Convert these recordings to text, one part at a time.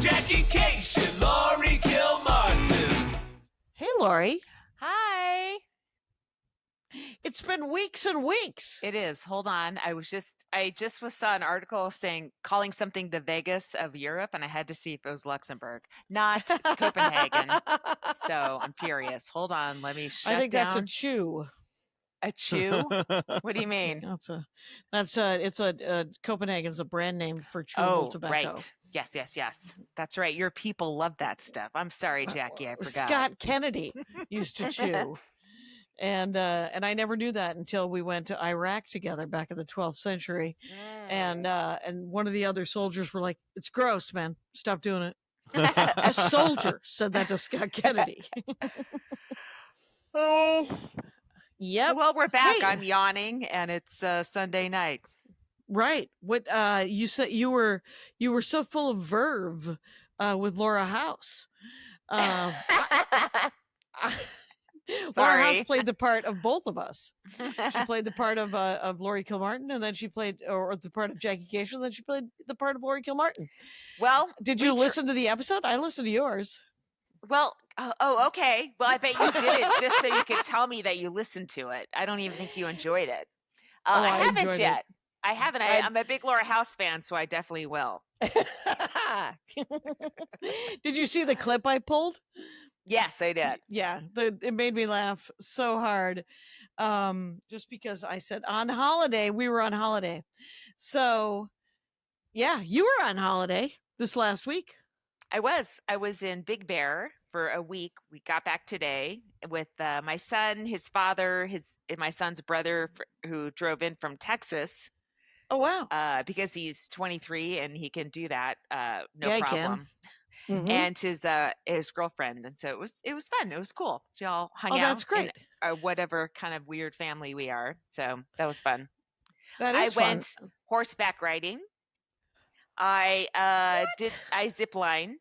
Jackie Kashian, Laurie Kilmartin. Hey, Laurie. Hi. It's been weeks and weeks. It is. Hold on. I just saw an article calling something the Vegas of Europe, and I had to see if it was Luxembourg, not Copenhagen. So I'm furious. Hold on. Let me shut I think down. that's a chew. A chew? What do you mean? Copenhagen's a brand name for chewable tobacco. Right. Yes. That's right. Your people love that stuff. I'm sorry, Jackie. I forgot. Scott Kennedy used to chew. And I never knew that until we went to Iraq together back in the 12th century. And one of the other soldiers were like, "It's gross, man. Stop doing it." A soldier said that to Scott Kennedy. Oh. Yep. Well, we're back. Hey. I'm yawning, and it's Sunday night. Right. What you said you were so full of verve with Laura House. Laura House played the part of both of us. She played the part of Laurie Kilmartin, and then she played the part of Jackie Kashian, and then she played the part of Laurie Kilmartin. Well, did you listen to the episode? I listened to yours. Well, okay. Well, I bet you did it just so you could tell me that you listened to it. I don't even think you enjoyed it. I haven't yet. I haven't. I'm a big Laura House fan, so I definitely will. Did you see the clip I pulled? Yes, I did. Yeah, it made me laugh so hard. Just because I said on holiday, we were on holiday. So, yeah, you were on holiday this last week. I was in Big Bear for a week. We got back today with my son, his father, my son's brother who drove in from Texas. Oh, wow. Because he's 23 and he can do that. No yeah, problem. Mm-hmm. And his girlfriend, and so it was fun. It was cool. So y'all hung out. Oh, that's great. In, whatever kind of weird family we are. So that was fun. That is fun. I went horseback riding. I zip lined.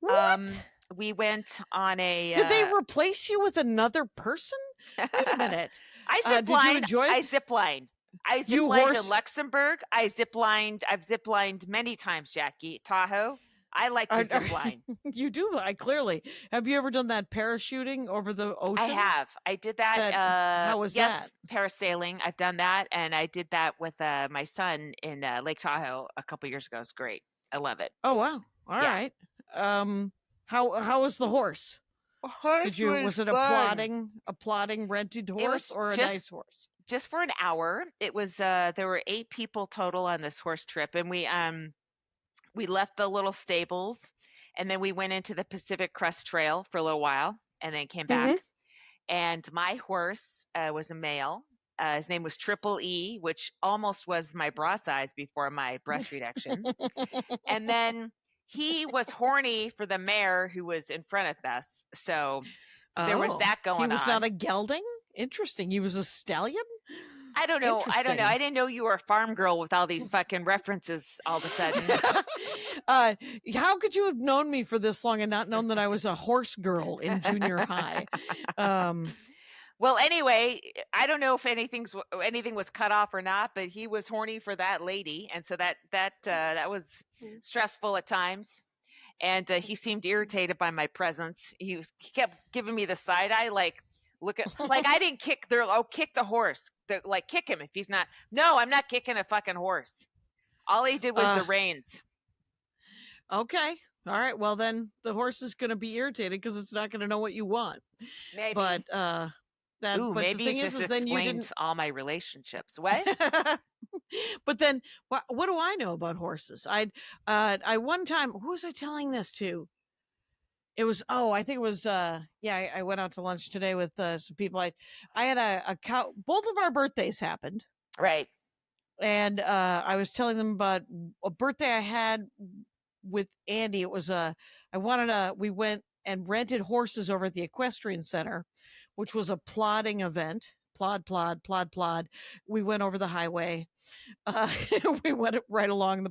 What? We went on a. Did they replace you with another person? Wait a minute. I zip lined. Did you enjoy it? I zip lined. I zip lined in Luxembourg. I've zip lined many times, Jackie. Tahoe. I like to zip line. You do. Clearly. Have you ever done that parachuting over the ocean? I have. I did that. How was that? Parasailing. I've done that, and I did that with my son in Lake Tahoe a couple years ago. It's great. I love it. Oh wow! All right. How was the horse? Was it a plodding rented horse or a nice horse? Just for an hour. It was. There were 8 people total on this horse trip, and we left the little stables, and then we went into the Pacific Crest Trail for a little while, and then came back. Mm-hmm. And my horse was a male. His name was Triple E, which almost was my bra size before my breast reduction. And then he was horny for the mare who was in front of us. So there was that going on. He was not a gelding? Interesting. He was a stallion? I don't know. I didn't know you were a farm girl with all these fucking references all of a sudden. How could you have known me for this long and not known that I was a horse girl in junior high? Well, anyway, I don't know if anything was cut off or not, but he was horny for that lady, and so that was stressful at times. And he seemed irritated by my presence. He kept giving me the side eye, like. Look at I didn't kick kick the horse. Kick him if he's not. No, I'm not kicking a fucking horse. All he did was the reins. Okay. All right. Well, then the horse is going to be irritated because it's not going to know what you want. Maybe. But maybe the thing just is then you didn't all my relationships. What? But then what do I know about horses? I one time, who was I telling this to? It was, I think it was, I went out to lunch today with some people. I had a cow. Both of our birthdays happened. Right. And I was telling them about a birthday I had with Andy. It was we went and rented horses over at the equestrian center, which was a plodding event. Plod. We went over the highway. We went right along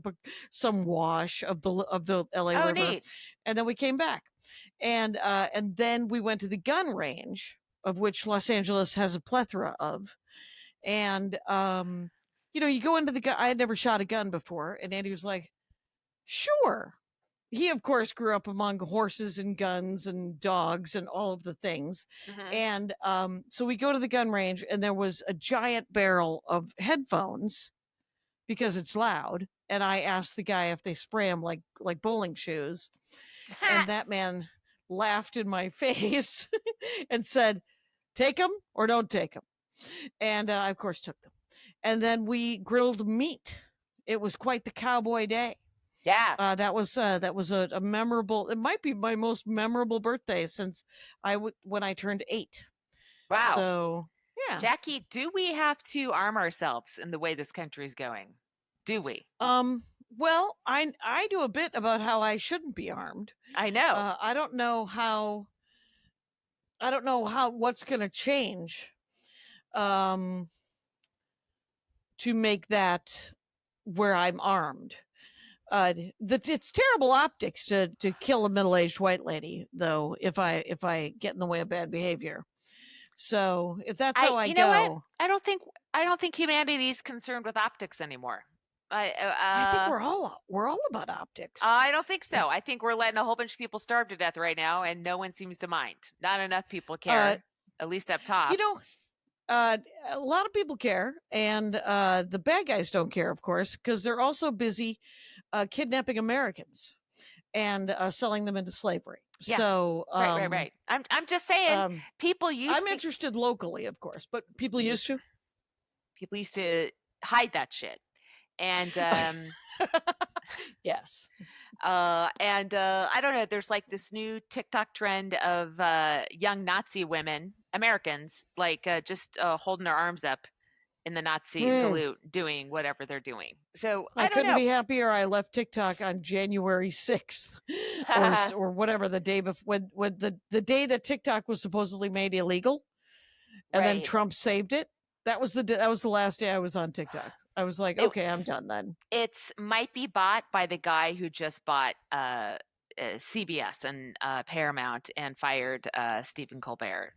some wash of the LA River. Neat. And then we came back. And then we went to the gun range, of which Los Angeles has a plethora of. And, you go into I had never shot a gun before. And Andy was like, sure. he of course grew up among horses and guns and dogs and all of the things. Mhm. And so we go to the gun range, and there was a giant barrel of headphones because it's loud. And I asked the guy if they spray them like bowling shoes, and that man laughed in my face and said, "Take them or don't take them." And I of course took them. And then we grilled meat. It was quite the cowboy day. Yeah. That was a memorable. It might be my most memorable birthday since when I turned 8. Wow. So yeah. Jackie, do we have to arm ourselves in the way this country is going? Do we? Well, I do a bit about how I shouldn't be armed. I know. I don't know how what's going to change to make that where I'm armed. It's terrible optics to kill a middle-aged white lady, though, if I get in the way of bad behavior. So if that's how I you know go, what? I don't think humanity's concerned with optics anymore. I think we're all about optics. I don't think so. I think we're letting a whole bunch of people starve to death right now, and no one seems to mind. Not enough people care, at least up top. You know, a lot of people care, and the bad guys don't care, of course, because they're also busy kidnapping Americans and selling them into slavery. Yeah. So right. I'm just saying, people used. I'm interested locally, of course, but people used to hide that shit, and yes. And I don't know. There's like this new TikTok trend of young Nazi women, Americans, like just holding their arms up in the Nazi salute, doing whatever they're doing. So I don't couldn't know. be happier. I left TikTok on January 6th or whatever the day before, when the day that TikTok was supposedly made illegal, and then Trump saved it. That was the last day I was on TikTok. I was like, okay, I'm done then. It's might be bought by the guy who just bought CBS and Paramount and fired Stephen Colbert.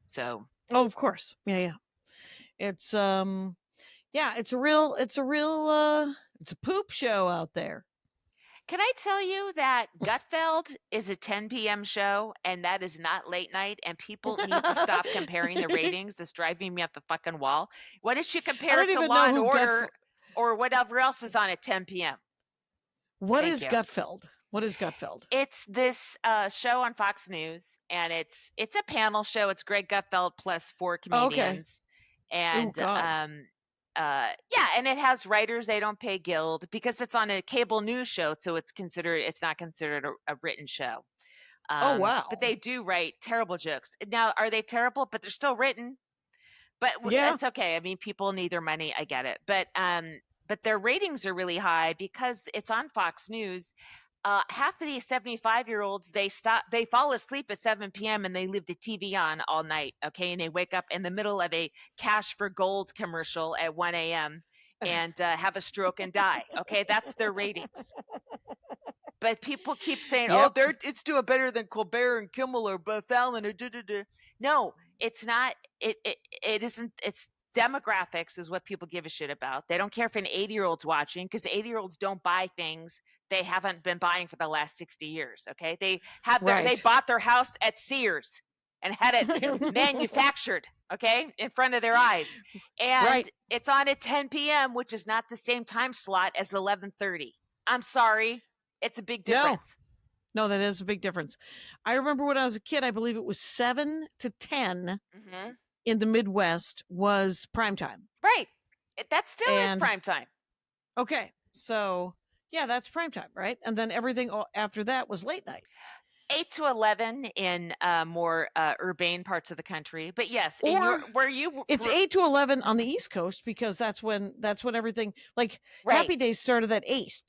So of course, yeah. It's it's a poop show out there. Can I tell you that Gutfeld is a 10 p.m. show, and that is not late night, and people need to stop comparing the ratings. It's driving me up the fucking wall. Why don't you compare it to Law and Order or whatever else is on at 10 p.m.? What is Gutfeld? What is Gutfeld? It's this show on Fox News, and it's a panel show. It's Greg Gutfeld plus 4 comedians. And and it has writers they don't pay guild because it's on a cable news show, so it's not considered a written show. Oh wow. But they do write terrible jokes. Now, are they terrible? But they're still written. But it's okay. I mean, people need their money. I get it. But their ratings are really high because it's on Fox News. Half of these 75-year-olds, they fall asleep at 7 p.m. and they leave the TV on all night. Okay. And they wake up in the middle of a Cash for Gold commercial at 1 a.m. and have a stroke and die. Okay. That's their ratings. But people keep saying, it's doing better than Colbert and Kimmel or Fallon or No, it's not. It isn't. It's demographics is what people give a shit about. They don't care if an 80-year-old's watching because 80-year-olds don't buy things they haven't been buying for the last 60 years. Okay. They bought their house at Sears and had it manufactured, okay, in front of their eyes. And it's on at 10 p.m., which is not the same time slot as 11:30. I'm sorry. It's a big difference. No, that is a big difference. I remember when I was a kid, I believe it was 7 to 10 in the Midwest was prime time. Right. That still is prime time. Okay. So, yeah, that's prime time, right? And then everything after that was late night. 8 to 11 in more urbane parts of the country. But yes, it's 8 to 11 on the East Coast because that's when everything like Happy Days started at 8.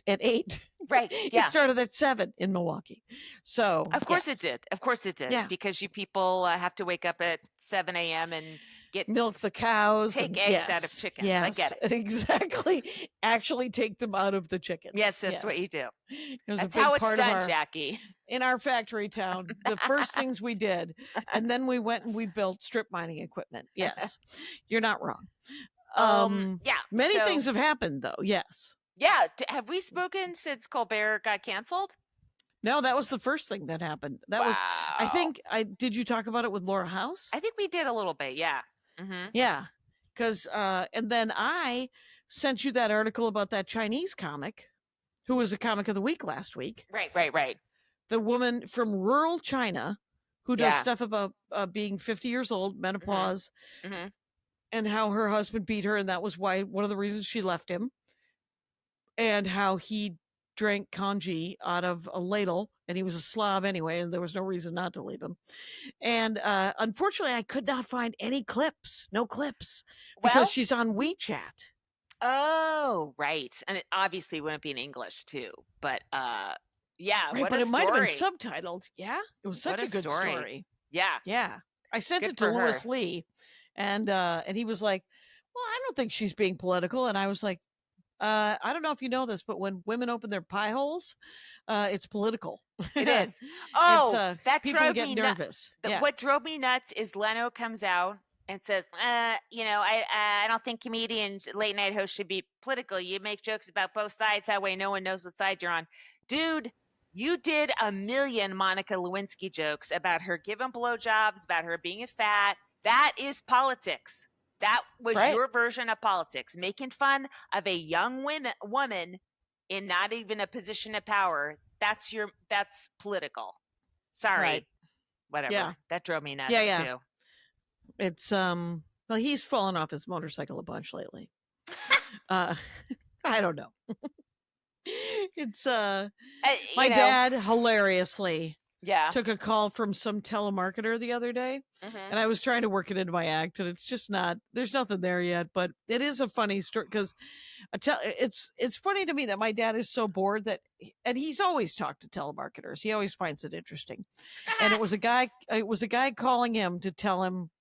Right. Yeah. It started at 7 in Milwaukee. So Of course it did. Of course it did. Yeah. Because you people have to wake up at 7 a.m. and milk the cows, take eggs out of chickens. Yes, I get it. Exactly. Actually take them out of the chickens. Yes, that's what you do. That's how it's done, Jackie. In our factory town, the first things we did, and then we went and we built strip mining equipment. Yes, you're not wrong. Many things have happened, though. Yes. Yeah. Have we spoken since Colbert got canceled? No, that was the first thing that happened. That was, I Wow. think, did you talk about it with Laura House? I think we did a little bit. Yeah. Mm-hmm. Yeah. Because, and then I sent you that article about that Chinese comic who was a comic of the week last week. Right. The woman from rural China who does Yeah. stuff about being 50 years old, menopause, Mm-hmm. and how her husband beat her. And that was one of the reasons she left him. And how he drank congee out of a ladle, and he was a Slav anyway, and there was no reason not to leave him. And unfortunately, I could not find any clips, no clips, because Well, she's on WeChat. Oh, right. And it obviously wouldn't be in English too. But yeah, Right, what but a it might have been story. subtitled. Yeah, it was such What a a good story. story. Yeah. Yeah, I sent Good it to for her. Lewis Lee, and he was like, "Well, I don't think she's being political," and I was like, I don't know if you know this, but when women open their pie holes, it's political. It is. Oh, It's that people drove get me nervous. Yeah. What drove me nuts is Leno comes out and says, I don't think comedians, late night hosts should be political. You make jokes about both sides. That way no one knows what side you're on. Dude, you did a million Monica Lewinsky jokes about her giving blowjobs, about her being a fat. That is politics. That was Right. your version of politics, making fun of a young woman in not even a position of power. That's political. Sorry. Right. Whatever. Yeah. That drove me nuts Yeah. too. It's well, he's fallen off his motorcycle a bunch lately. I don't know. It's my dad hilariously took a call from some telemarketer the other day, and I was trying to work it into my act, and it's just not. There's nothing there yet, but it is a funny story because it's funny to me that my dad is so bored that, and he's always talked to telemarketers. He always finds it interesting, and it was a guy calling him to tell him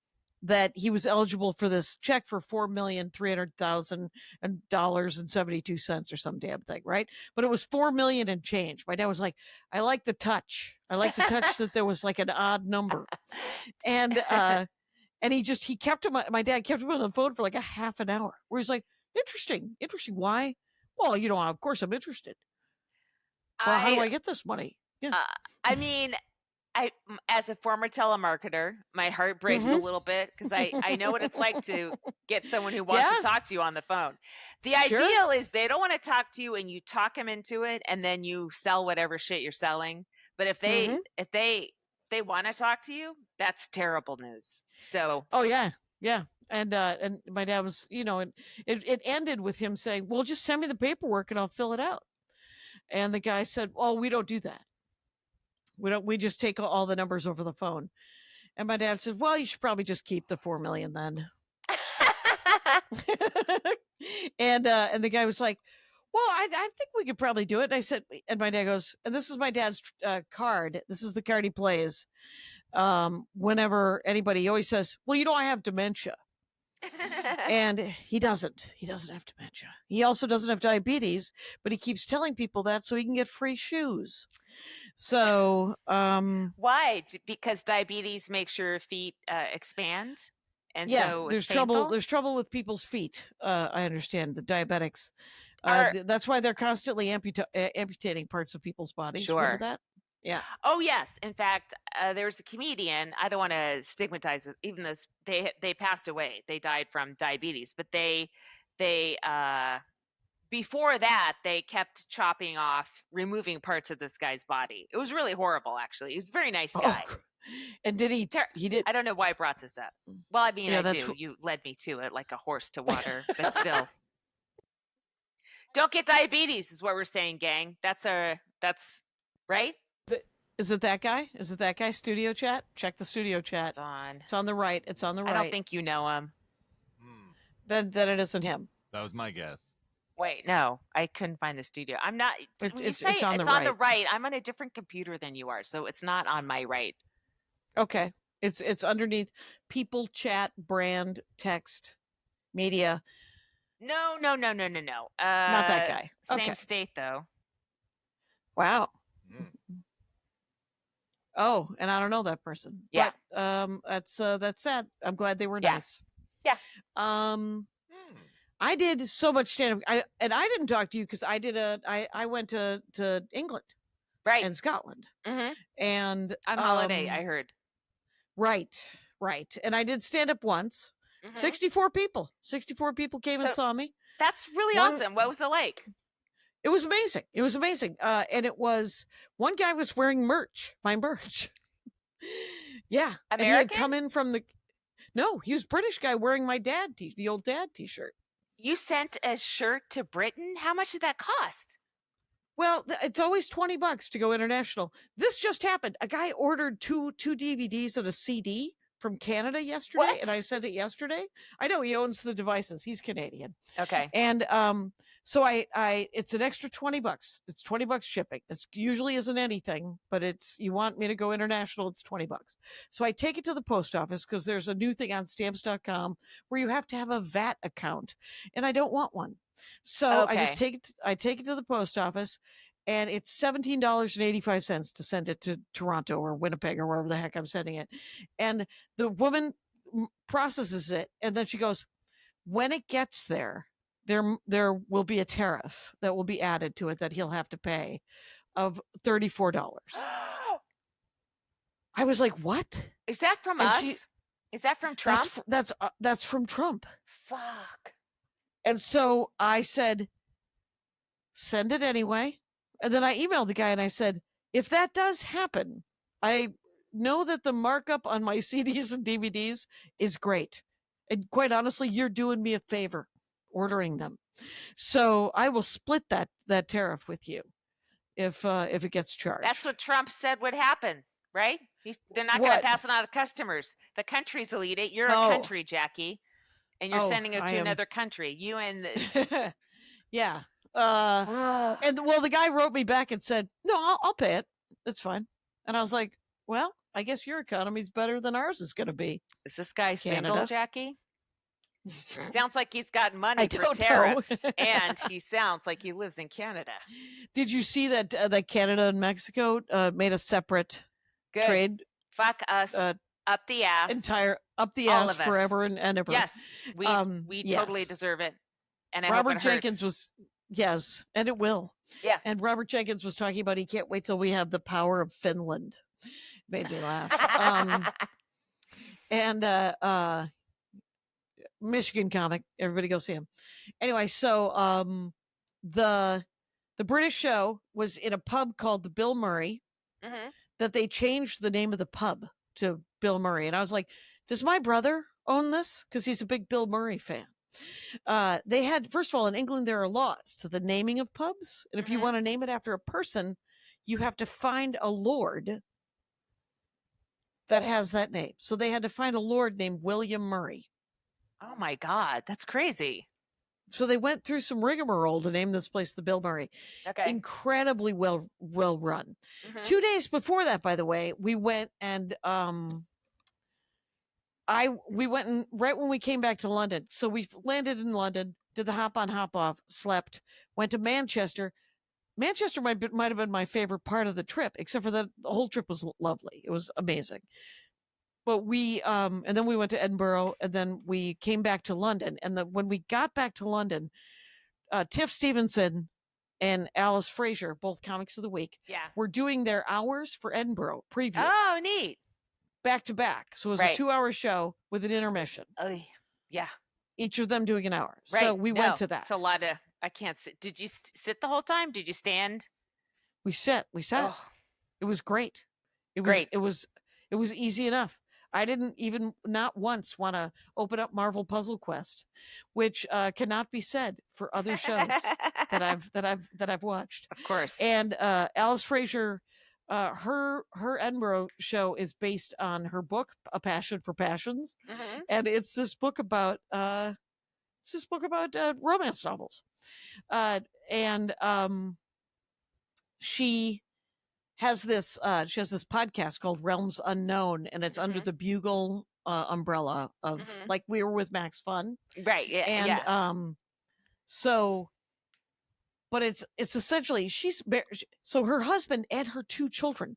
that he was eligible for this check for $4,300,000.72 or some damn thing, right? But it was 4 million and change. My dad was like, I like the touch. I like the touch that there was like an odd number. And he kept him, my dad kept him on the phone for like a half an hour where he's like, interesting. Why? Well, of course I'm interested. Well, how do I get this money? Yeah. I mean, as a former telemarketer, my heart breaks a little bit because I know what it's like to get someone who wants to talk to you on the phone. The ideal is they don't want to talk to you and you talk them into it and then you sell whatever shit you're selling. But if they want to talk to you, that's terrible news. So yeah. And my dad was, it ended with him saying, well, just send me the paperwork and I'll fill it out. And the guy said, oh, we don't do that. We just take all the numbers over the phone. And my dad said, well, you should probably just keep the 4 million then. And the guy was like, well, I think we could probably do it. And I said, and my dad goes, and this is my dad's card. This is the card he plays. Whenever he always says, well, I have dementia. And he doesn't have dementia. He also doesn't have diabetes, but he keeps telling people that so he can get free shoes. So why? Because diabetes makes your feet expand, and so there's trouble. There's trouble with people's feet. I understand the diabetics. That's why they're constantly amputating parts of people's bodies. Sure. Remember that? Yeah. Oh yes. In fact, there was a comedian. I don't want to stigmatize it, even though they passed away. They died from diabetes, but they before that, they kept chopping off, removing parts of this guy's body. It was really horrible, actually. He was a very nice guy. Oh. And did he did. I don't know why I brought this up. Well, I mean, I do. You led me to it like a horse to water, but still. Don't get diabetes is what we're saying, gang. That's right. Is it that guy? Is it that guy? Studio chat? Check the studio chat. It's on the right. It's on the right. I don't think you know him. Then it isn't him. That was my guess. Wait, no, I couldn't find the studio. I'm not. It's on the right. I'm on a different computer than you are, so it's not on my right. Okay, it's underneath people, chat, brand, text, media. No. Not that guy. Same state though. Wow. Oh, and I don't know that person. Yeah. But that's sad. I'm glad they were nice. Yeah. I did so much stand up. I didn't talk to you because I went to England Right. and Scotland. Mm-hmm. And On holiday, I heard. right. And I did stand up once. Mm-hmm. 64 people came and So- saw me. That's really One- awesome. What was it like? It was amazing. And it was, one guy was wearing my merch. Yeah. And he had come in from no, he was British guy wearing my the old dad t-shirt. You sent a shirt to Britain? How much did that cost? Well, it's always $20 to go international. This just happened. A guy ordered two DVDs and a CD from Canada yesterday, What? and I sent it yesterday. I know he owns the devices. He's Canadian. Okay. And so I it's an extra $20. It's $20 shipping. It usually isn't anything, but you want me to go international, it's $20. So I take it to the post office because there's a new thing on stamps.com where you have to have a VAT account, and I don't want one. So I just take it to the post office, and it's $17.85 to send it to Toronto or Winnipeg or wherever the heck I'm sending it. And the woman processes it, and then she goes, when it gets there will be a tariff that will be added to it that he'll have to pay of $34. I was like, what? Is that from us? Is that from Trump? That's from Trump. Fuck. And so I said, send it anyway. And then I emailed the guy and I said, if that does happen, I know that the markup on my CDs and DVDs is great. And quite honestly, you're doing me a favor ordering them. So I will split that tariff with you if it gets charged. That's what Trump said would happen, right? They're not going to pass it on to the customers. The countries will eat it. You're a country, Jackie. And you're sending it to another country. You and the... Yeah. And the guy wrote me back and said, no, I'll pay it. It's fine. And I was like, well, I guess your economy's better than ours is going to be. Is this guy single, Canada. Jackie? Sounds like he's got money for don't tariffs, and he sounds like he lives in Canada. Did you see that that Canada and Mexico made a separate Good. trade? Fuck us up the ass. Up the All ass of us. forever and ever. Yes, we totally yes. deserve it. And I Robert hope it Jenkins hurts. yes, and it will. Yeah. And Robert Jenkins was talking about he can't wait till we have the power of Finland. Made me laugh. And Michigan comic. Everybody go see him. Anyway, so the British show was in a pub called the Bill Murray. Mm-hmm. That they changed the name of the pub to Bill Murray, and I was like, does my brother own this? Because he's a big Bill Murray fan. They had, first of all, in England there are laws to the naming of pubs, and if you want to name it after a person, you have to find a lord that has that name. So they had to find a lord named William Murray. Oh my God, that's crazy. So they went through some rigmarole to name this place the Bill Murray. Okay. Incredibly well run. 2 days before that, by the way, we went and we went and right when we came back to London. So we landed in London, did the hop on hop off, slept, went to Manchester. Manchester might have been my favorite part of the trip, except for that the whole trip was lovely. It was amazing. But we and then we went to Edinburgh, and then we came back to London. And when we got back to London, Tiff Stevenson and Alice Fraser, both comics of the week, were doing their hours for Edinburgh preview. Oh, neat. Back to back. So it was a 2-hour show with an intermission. Yeah. Each of them doing an hour. Right. So we went to that. It's a lot of, I can't sit. Did you sit the whole time? Did you stand? We sat. Oh. It was great. It was easy enough. I didn't even not once want to open up Marvel Puzzle Quest, which cannot be said for other shows that I've watched. Of course. And Alice Fraser, her Edinburgh show is based on her book, A Passion for Passions, and it's this book about romance novels, and she has this podcast called Realms Unknown, and it's under the Bugle umbrella of like we were with Max Fun, right? Yeah, and so, but it's essentially so her husband and her 2 children,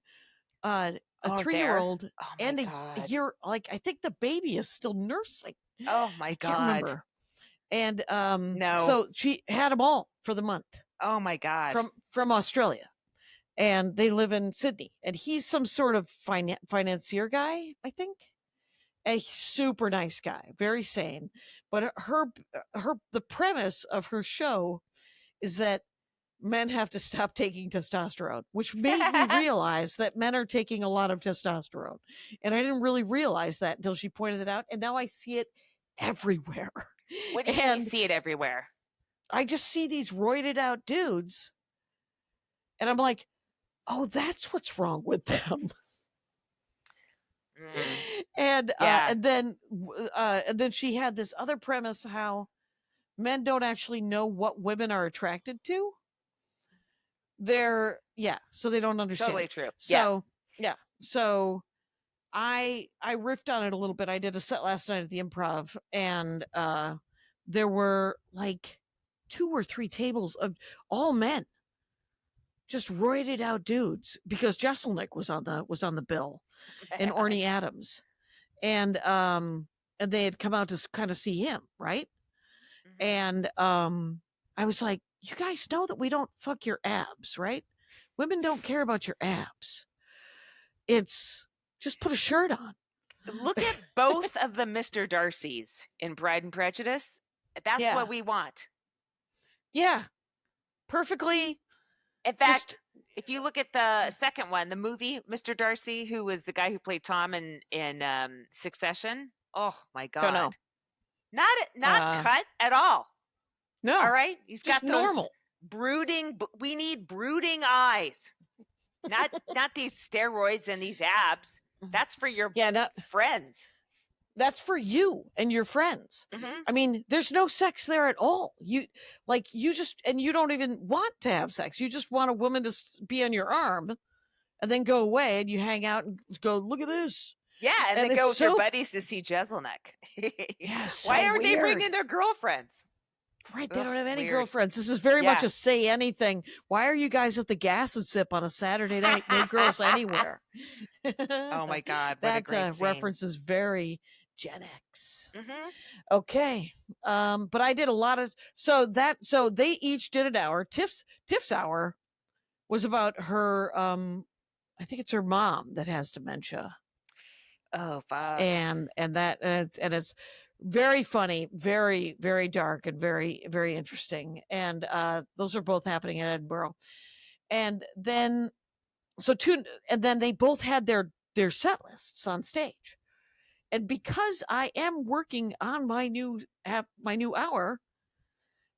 a 3-year-old and a year, like I think the baby is still nursing. Oh my God! I can't remember. And no, so she had them all for the month. Oh my God! From Australia. and they live in Sydney. And he's some sort of financier guy, I think. A super nice guy, very sane. But the premise of her show is that men have to stop taking testosterone, which made me realize that men are taking a lot of testosterone. And I didn't really realize that until she pointed it out. And now I see it everywhere. What do you mean you see it everywhere? I just see these roided out dudes. And I'm like, oh, that's what's wrong with them. And then she had this other premise how men don't actually know what women are attracted to. So they don't understand. Totally true. So so I riffed on it a little bit. I did a set last night at the Improv, and there were like 2 or 3 tables of all men, just roided out dudes, because Jesselnick was on the bill, and Orny Adams, and they had come out to kind of see him, right? And I was like, you guys know that we don't fuck your abs, right? Women don't care about your abs. It's just put a shirt on. Look at both of the Mr. Darcys in Pride and Prejudice. That's what we want. Yeah. Perfectly. In fact, if you look at the second one, the movie, Mr. Darcy, who was the guy who played Tom in Succession. Oh my God. Don't know. Not cut at all. No. All right. He's just got those normal brooding. We need brooding eyes. Not these steroids and these abs. That's for your friends. That's for you and your friends. I mean, there's no sex there at all. You don't even want to have sex. You just want a woman to be on your arm and then go away, and you hang out and go, look at this. Yeah, and then go with your buddies to see Jesselnick. Yeah, so why aren't weird. they bringing their girlfriends? Right, they don't have any girlfriends. This is very much a say anything. Why are you guys at the Gas and Sip on a Saturday night? No girls anywhere. Oh my God, what that a great scene. reference is very Gen X. Okay, but I did a lot of so they each did an hour. Tiff's hour was about her. I think it's her mom that has dementia. Oh, fuck. And it's very funny, very, very dark, and very, very interesting. And those are both happening in Edinburgh. And then they both had their set lists on stage. And because I am working on my new hour,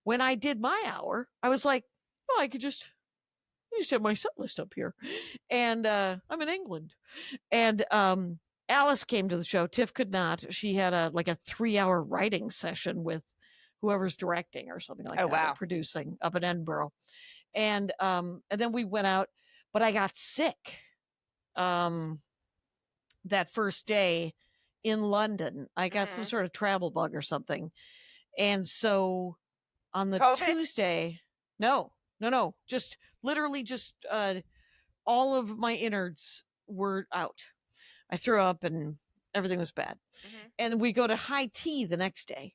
when I did my hour, I was like, oh, I just have my set list up here. And I'm in England. And Alice came to the show. Tiff could not. She had a 3-hour writing session with whoever's directing or something like that. Wow. Or producing up in Edinburgh. And then we went out, but I got sick that first day in London. I got some sort of travel bug or something. And so on the COVID? Tuesday, no, just literally all of my innards were out. I threw up and everything was bad. And we go to high tea the next day.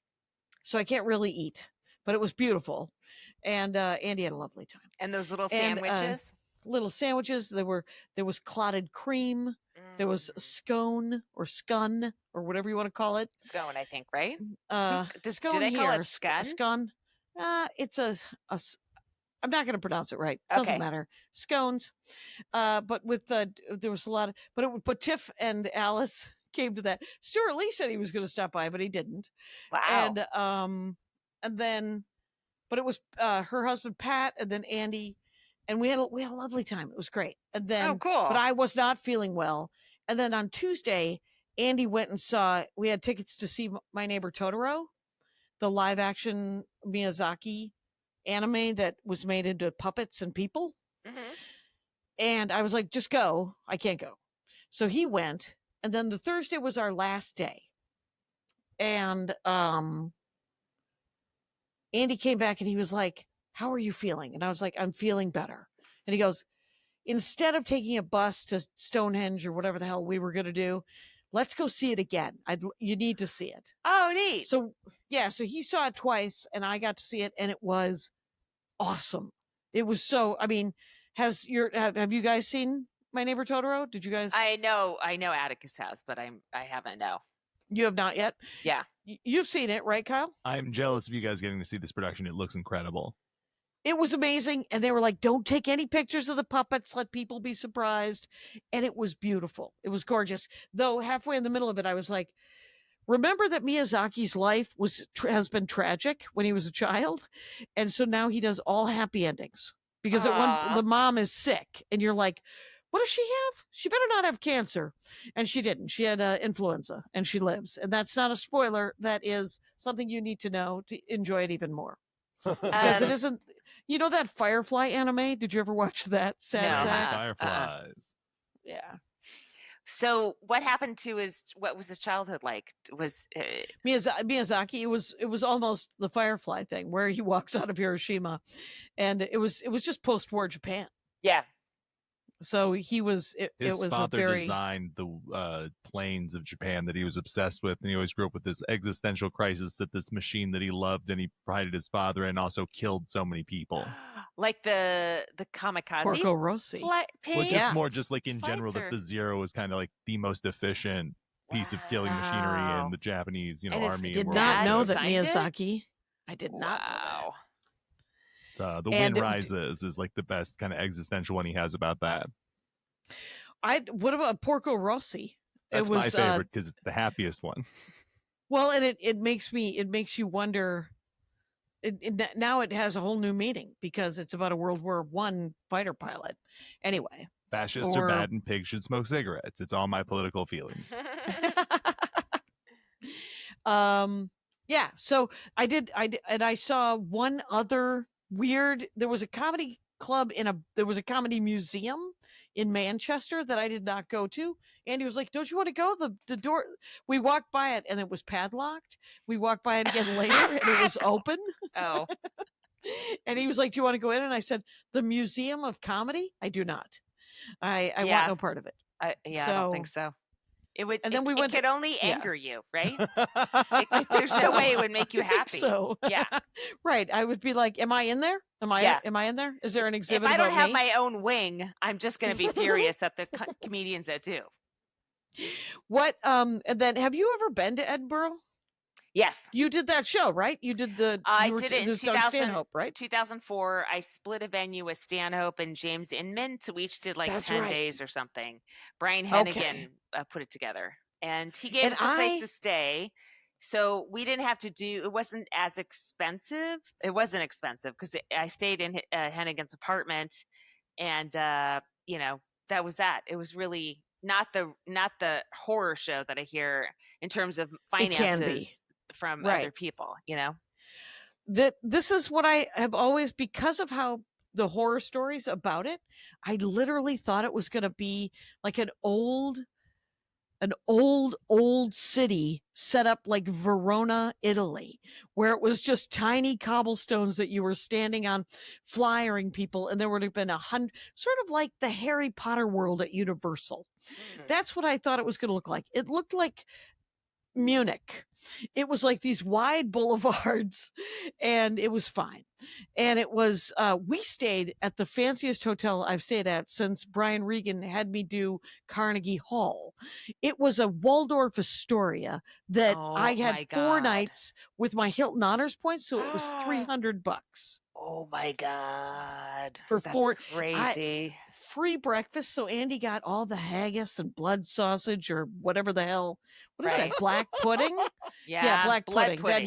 So I can't really eat, but it was beautiful. And Andy had a lovely time. And those little sandwiches? Little sandwiches. There was clotted cream. There was scone or scun or whatever you want to call it. Scone, I think, right? Scone do they call here. it scun? Scone. It's I'm not going to pronounce it right. Doesn't matter. Scones. But with there was a lot of, but Tiff and Alice came to that. Stuart Lee said he was going to stop by, but he didn't. Wow. And then, but it was her husband Pat, and then Andy, and we had a lovely time. It was great. And then, oh, cool. But I was not feeling well. And then on Tuesday, Andy went and saw. We had tickets to see My Neighbor Totoro, the live action Miyazaki anime that was made into puppets and people. And I was like, just go. I can't go. So he went. And then the Thursday was our last day. And Andy came back and he was like, how are you feeling? And I was like, I'm feeling better. And he goes, instead of taking a bus to Stonehenge or whatever the hell we were going to do, let's go see it again. You need to see it. Oh, neat. So, yeah, so he saw it twice and I got to see it and it was awesome. It was so, I mean, have you guys seen My Neighbor Totoro? Did you guys? I know Atticus has, but I haven't. No. You have not yet. Yeah. You've seen it, right, Kyle? I'm jealous of you guys getting to see this production. It looks incredible. It was amazing, and they were like, "Don't take any pictures of the puppets. Let people be surprised." And it was beautiful. It was gorgeous. Though halfway in the middle of it, I was like, remember that Miyazaki's life has been tragic when he was a child, and so now he does all happy endings because the mom is sick, and you're like, what does she have? She better not have cancer, and she didn't. She had influenza, and she lives. And that's not a spoiler. That is something you need to know to enjoy it even more, because it isn't. You know that Firefly anime? Did you ever watch that? Sad Sack? Fireflies. Yeah. So what happened to what was his childhood like? Was Miyazaki, it was almost the Firefly thing where he walks out of Hiroshima, and it was just post-war Japan. Yeah. So he was His was father a very designed the planes of Japan that he was obsessed with, and he always grew up with this existential crisis that this machine that he loved and he prided his father and also killed so many people. Like the kamikaze Porco Rossi. Well, just more just like in Flights general that the Zero was kind of like the most efficient piece of killing machinery in the Japanese, And army. did and not know World War that designed it? Miyazaki. I did not know that. Wow. The Wind Rises is like the best kind of existential one he has about that. What about Porco Rossi? That's it was my favorite because it's the happiest one. Well, and it makes you wonder. Now it has a whole new meaning because it's about a World War I fighter pilot. Anyway, Fascists are bad and pigs should smoke cigarettes. It's all my political feelings. Yeah. So I did, and I saw one other weird. There was a comedy club there was a comedy museum in Manchester that I did not go to. And he was like, "Don't you want to go?" The door, we walked by it and it was padlocked. We walked by it again later and it was open. Oh. And he was like, "Do you want to go in?" And I said, "The Museum of Comedy? I do not. I want no part of it." I don't think so. It would, and then we went. It could only anger you, right? There's no way it would make you happy. So yeah, right. I would be like, "Am I in there? Am I in there? Is there an exhibit?" If I don't about have me? my own wing, I'm just going to be furious at the comedians that do. What? And then, have you ever been to Edinburgh? Yes. You did that show, right? You did I did it in Doug Stanhope, right? 2004. I split a venue with Stanhope and James Inman, so we each did like 10 days or something. Brian Hennigan put it together, and he gave us a place to stay. So we didn't have to it wasn't as expensive. It wasn't expensive because I stayed in Hennigan's apartment, and that was that. It was really not the horror show that I hear in terms of finances from other people, That this is what I have always, because of how the horror stories about it, I literally thought it was going to be like an old city set up like Verona, Italy, where it was just tiny cobblestones that you were standing on, flyering people, and there would have been sort of like the Harry Potter world at Universal. That's what I thought it was going to look like. It looked like Munich. It was like these wide boulevards, and it was fine. And it was, we stayed at the fanciest hotel I've stayed at since Brian Regan had me do Carnegie Hall. It was a Waldorf Astoria that I had 4 nights with my Hilton Honors points, so it was $300. Oh my God. That's 4 crazy. Free breakfast. So Andy got all the haggis and blood sausage or whatever the hell. What is that? Black pudding? Yeah, black pudding. Whatever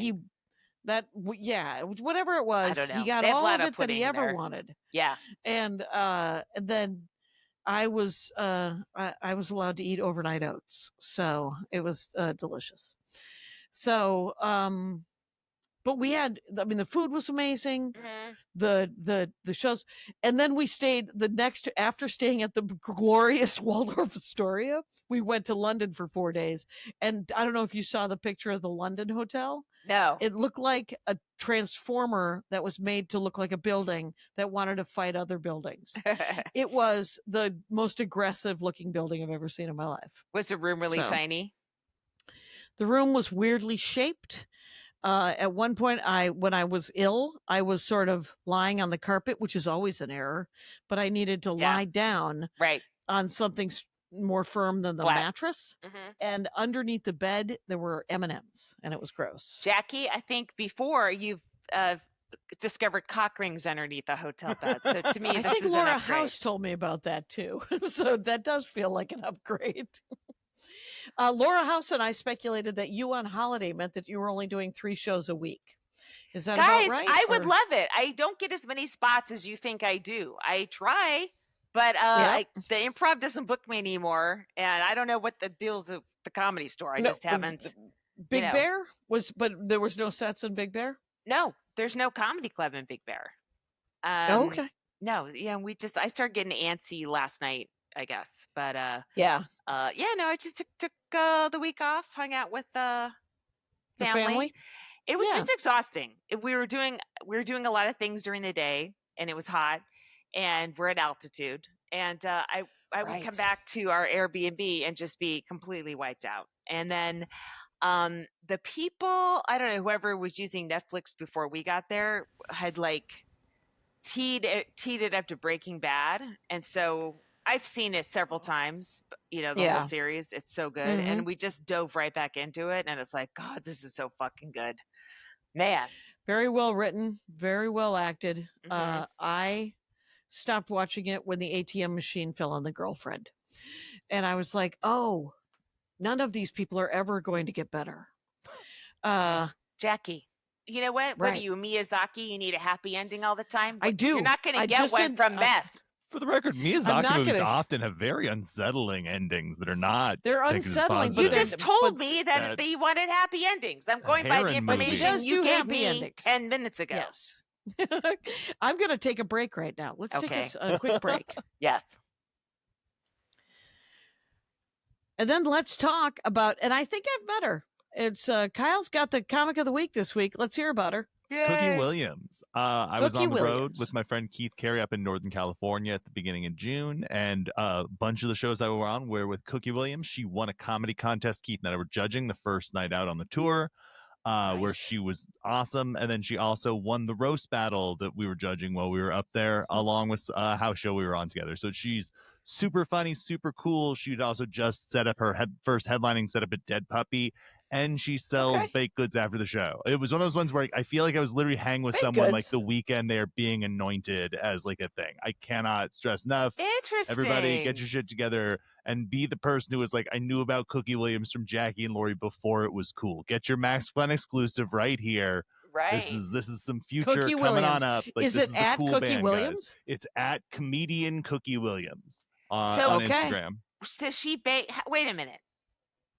it was. I don't know. He got all of it that he ever wanted. Yeah. And then I was allowed to eat overnight oats. So it was delicious. So but we had, the food was amazing. The shows, and then we stayed after staying at the glorious Waldorf Astoria, we went to London for 4 days. And I don't know if you saw the picture of the London hotel. No. It looked like a transformer that was made to look like a building that wanted to fight other buildings. It was the most aggressive looking building I've ever seen in my life. Was the room really tiny? The room was weirdly shaped. At one point, when I was ill, I was sort of lying on the carpet, which is always an error, but I needed to Yeah. lie down Right. on something more firm than the Flat. mattress. Hmm. And underneath the bed, there were M&Ms, and it was gross. Jackie, I think before you've discovered cock rings underneath a hotel bed. So to me, I this think is Laura an upgrade. House told me about that too. So that does feel like an upgrade. Laura House and I speculated that you on holiday meant that you were only doing 3 shows a week. Is that Guys, about right? I would or- love it. I don't get as many spots as you think I do. I try, but Yep. the improv doesn't book me anymore, and I don't know what the deal's of the Comedy Store. I No, just haven't. Big know. Bear was, but there was no sets in Big Bear. No, there's no comedy club in Big Bear. Okay. No, yeah, I started getting antsy last night, I guess. But Yeah. no, I just took the week off, hung out with The family. family. It was Yeah. just exhausting. We were doing a lot of things during the day, and it was hot, and we're at altitude, and I would come Right. back to our Airbnb and just be completely wiped out. And then the people, I don't know, whoever was using Netflix before we got there had like teed it up to Breaking Bad, and so I've seen it several times, the Yeah. whole series. It's so good. And we just dove right back into it, and it's like, God, this is so fucking good. Man. Very well written, very well acted. Mhm. I stopped watching it when the ATM machine fell on the girlfriend. And I was like, oh, none of these people are ever going to get better. Jackie, you know what? What are Right. you, Miyazaki? You need a happy ending all the time? I do. You're not going I to get just one did- from meth. For the record, I'm Miyazaki not movies gonna- often have very unsettling endings that are not. They're taken as unsettling, but You positive. just told but- me that you wanted happy endings. I'm going by the Heron movie. information He does you do gave happy me endings. 10 minutes ago. Yes. I'm going to take a break right now. Let's Okay. take a quick break. Yes. And then let's talk about, and I think I've met her. It's Kyle's got the comic of the week this week. Let's hear about her. Cookie Williams. I was Cookie on the road Williams. with my friend Keith Carey up in Northern California at the beginning of June, and a bunch of the shows I were on were with Cookie Williams. She won a comedy contest. Keith and I were judging the first night out on the tour, where Nice. she was awesome, and then she also won the roast battle that we were judging while we were up there, along with a house show we were on together. So she's super funny, super cool. She'd also just set up her first headlining setup at Dead Puppy, and she sells Okay. baked goods after the show. It was one of those ones where I feel like I was literally hanging with Baked someone goods. like the weekend they're being anointed as like a thing. I cannot stress enough. Interesting. Everybody get your shit together and be the person who was like, I knew about Cookie Williams from Jackie and Laurie before it was cool. Get your Max Fun exclusive right here. Right. This is some future Cookie coming Williams. on up. Like, Is this it the at cool Cookie band, Williams? guys. It's at comedian Cookie Williams So- on Okay. Instagram. Does she bake? Wait a minute.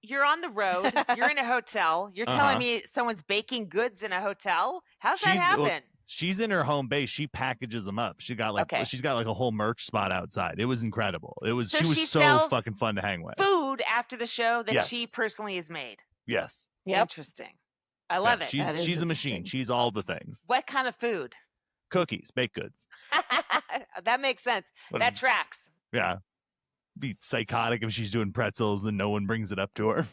You're on the road. You're in a hotel. You're telling me someone's baking goods in a hotel? How's that happen? She's in her home base. She packages them up. She's got like a whole merch spot outside. It was incredible. She was so sells fucking fun to hang with. Food after the show that she Yes. personally has made. Yes. Yep. Interesting. I love it. That is She's a machine. interesting. She's all the things. What kind of food? Cookies, baked goods. That makes sense. What That is- tracks. Yeah. Be psychotic if she's doing pretzels and no one brings it up to her.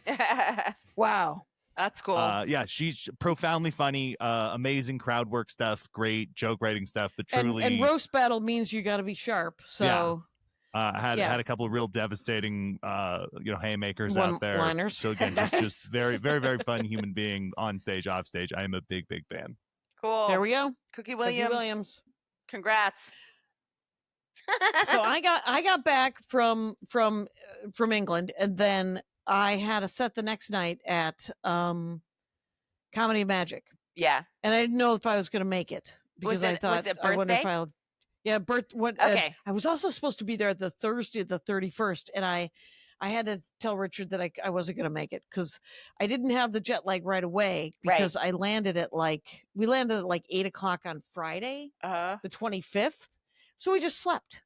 Wow. That's cool. Yeah, she's profoundly funny, amazing crowd work stuff, great joke writing stuff, but truly And roast battle means you got to be sharp. So had a couple of real devastating haymakers out there. One-liners. So again, just very, very, very fun human being on stage, off stage. I am a big, big fan. Cool. there we go. Cookie Cookie Williams. Williams. Congrats. So I got back from England, and then I had a set the next night at Comedy Magic, Yeah. and I didn't know if I was going to make it because I thought was it I wonder if birthday? I'll. Yeah, what? Okay. I was also supposed to be there the Thursday, the 31st, and I had to tell Richard that I wasn't going to make it because I didn't have the jet lag right away Right. because we landed at like 8:00 on Friday, Uh-huh. the 25th. So we just slept.